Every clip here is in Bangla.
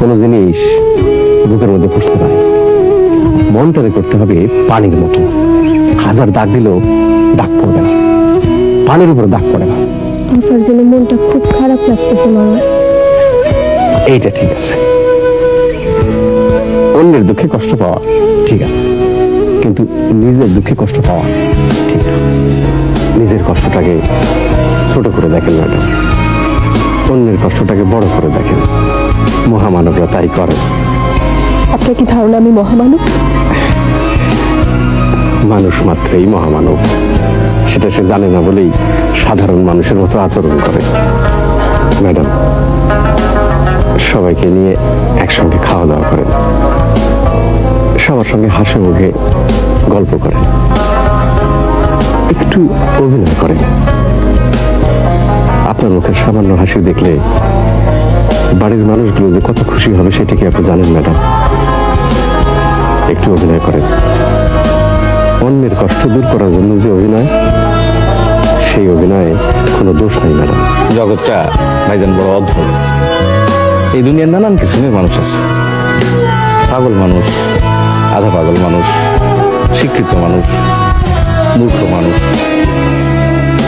কোনো জিনিস বুকের মধ্যে পুষতে পারে, মনটারে করতে হবে পানির মতো। হাজার দাগ দিলেও দাগ পড়বে না, পানির উপরে দাগ পড়ে না। আপনার জন্য মনটা খুব খারাপ লাগতেছে মামা। এইটা ঠিক আছে, অন্যের দুঃখে কষ্ট পাওয়া ঠিক আছে, কিন্তু নিজের দুঃখে কষ্ট পাওয়া ঠিক না। নিজের কষ্টটাকে ছোট করে দেখেন ম্যাডাম, অন্যের কষ্টটাকে বড় করে দেখেন। মহামানবরা তাই করে। আপনার কি ধারণা আমি মহামানব? মানুষ মাত্রই মহামানব, সেটা সে জানে না বলেই সাধারণ মানুষের মতো আচরণ করে। ম্যাডাম, সবাইকে নিয়ে একসঙ্গে খাওয়া দাওয়া করেন, সবার সঙ্গে হাসি মুখে গল্প করেন, একটু অভিনয় করেন। আপনার মুখের সামান্য হাসি দেখলে বাড়ির মানুষগুলো যে কত খুশি হবে সেটা কি আপনি জানেন ম্যাডাম? একটু অভিনয় করেন। অন্যের কষ্ট দূর করার জন্য যে অভিনয়, সেই অভিনয়ে কোনো দোষ নেই ম্যাডাম। জগৎটা ভাইজান বড় অদ্ভুত। এই দুনিয়ার নানান কিসিমের মানুষ আছে, পাগল মানুষ, আধা পাগল মানুষ, শিক্ষিত মানুষ, মূর্খ মানুষ।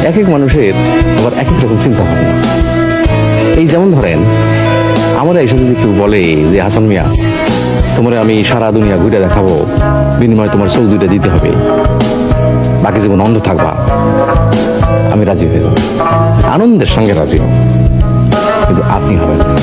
এক এক মানুষের আবার এক এক রকম চিন্তা ভাবনা। এই যেমন ধরেন, আমরা এসে যদি কেউ বলে যে হাসান মিয়া, তোমার আমি সারা দুনিয়া ঘুরে দেখাবো, বিনিময়ে তোমার চোখ দুইটা দিতে হবে, বাকি জীবন অন্ধ থাকবা, আমি রাজি হয়ে যাব, আনন্দের সঙ্গে রাজি হব। কিন্তু আপনি হবেন না।